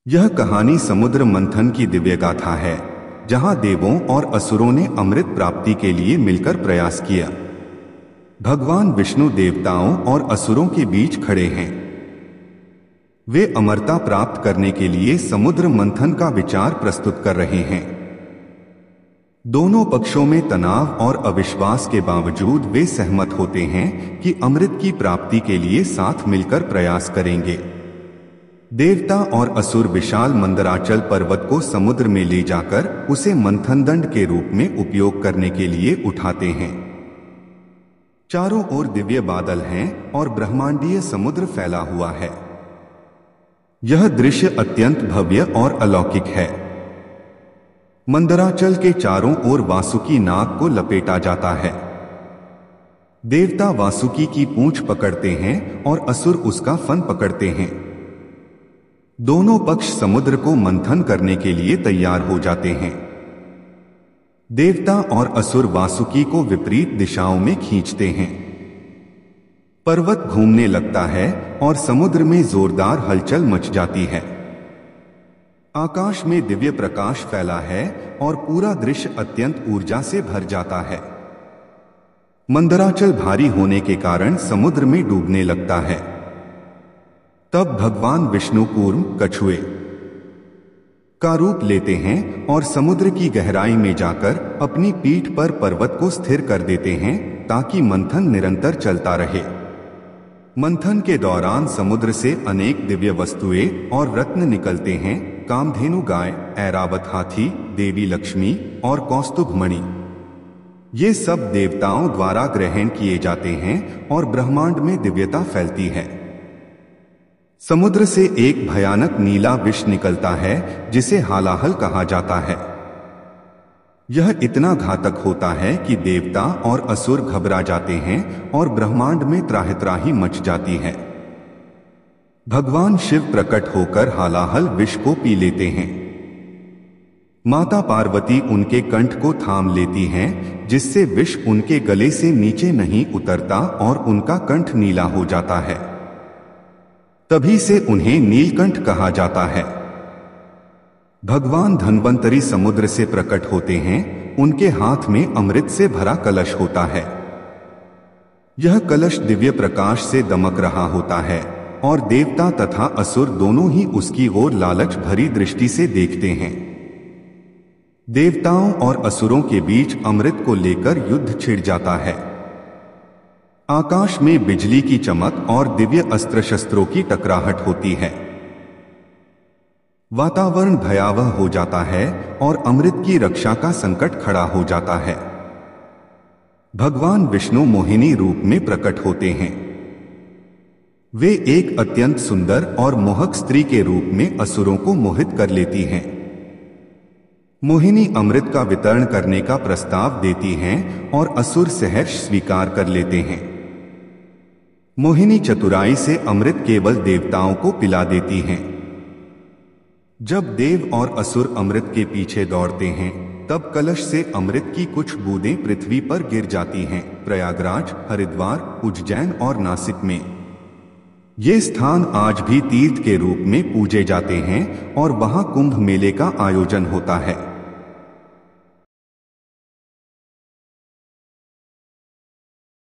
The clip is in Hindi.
यह कहानी समुद्र मंथन की दिव्य गाथा है, जहां देवों और असुरों ने अमृत प्राप्ति के लिए मिलकर प्रयास किया। भगवान विष्णु देवताओं और असुरों के बीच खड़े हैं। वे अमरता प्राप्त करने के लिए समुद्र मंथन का विचार प्रस्तुत कर रहे हैं। दोनों पक्षों में तनाव और अविश्वास के बावजूद वे सहमत होते हैं कि अमृत की प्राप्ति के लिए साथ मिलकर प्रयास करेंगे। देवता और असुर विशाल मंदराचल पर्वत को समुद्र में ले जाकर उसे मंथन दंड के रूप में उपयोग करने के लिए उठाते हैं। चारों ओर दिव्य बादल हैं और ब्रह्मांडीय समुद्र फैला हुआ है। यह दृश्य अत्यंत भव्य और अलौकिक है। मंदराचल के चारों ओर वासुकी नाग को लपेटा जाता है। देवता वासुकी की पूंछ पकड़ते हैं और असुर उसका फन पकड़ते हैं। दोनों पक्ष समुद्र को मंथन करने के लिए तैयार हो जाते हैं। देवता और असुर वासुकी को विपरीत दिशाओं में खींचते हैं। पर्वत घूमने लगता है और समुद्र में जोरदार हलचल मच जाती है। आकाश में दिव्य प्रकाश फैला है और पूरा दृश्य अत्यंत ऊर्जा से भर जाता है। मंदराचल भारी होने के कारण समुद्र में डूबने लगता है। तब भगवान विष्णु कूर्म कछुए का रूप लेते हैं और समुद्र की गहराई में जाकर अपनी पीठ पर पर्वत को स्थिर कर देते हैं ताकि मंथन निरंतर चलता रहे। मंथन के दौरान समुद्र से अनेक दिव्य वस्तुएं और रत्न निकलते हैं। कामधेनु गाय, ऐरावत हाथी, देवी लक्ष्मी और कौस्तुभ मणि, ये सब देवताओं द्वारा ग्रहण किए जाते हैं और ब्रह्मांड में दिव्यता फैलती है। समुद्र से एक भयानक नीला विष निकलता है जिसे हालाहल कहा जाता है। यह इतना घातक होता है कि देवता और असुर घबरा जाते हैं और ब्रह्मांड में त्राहि मच जाती है। भगवान शिव प्रकट होकर हालाहल विष को पी लेते हैं। माता पार्वती उनके कंठ को थाम लेती हैं, जिससे विष उनके गले से नीचे नहीं उतरता और उनका कंठ नीला हो जाता है। तभी से उन्हें नीलकंठ कहा जाता है। भगवान धन्वंतरी समुद्र से प्रकट होते हैं। उनके हाथ में अमृत से भरा कलश होता है। यह कलश दिव्य प्रकाश से दमक रहा होता है और देवता तथा असुर दोनों ही उसकी ओर लालच भरी दृष्टि से देखते हैं। देवताओं और असुरों के बीच अमृत को लेकर युद्ध छिड़ जाता है। आकाश में बिजली की चमक और दिव्य अस्त्र शस्त्रों की टकराहट होती है। वातावरण भयावह हो जाता है और अमृत की रक्षा का संकट खड़ा हो जाता है। भगवान विष्णु मोहिनी रूप में प्रकट होते हैं। वे एक अत्यंत सुंदर और मोहक स्त्री के रूप में असुरों को मोहित कर लेती हैं। मोहिनी अमृत का वितरण करने का प्रस्ताव देती हैं और असुर सहर्ष स्वीकार कर लेते हैं। मोहिनी चतुराई से अमृत केवल देवताओं को पिला देती हैं। जब देव और असुर अमृत के पीछे दौड़ते हैं, तब कलश से अमृत की कुछ बूंदें पृथ्वी पर गिर जाती हैं। प्रयागराज, हरिद्वार, उज्जैन और नासिक में ये स्थान आज भी तीर्थ के रूप में पूजे जाते हैं और वहां कुंभ मेले का आयोजन होता है।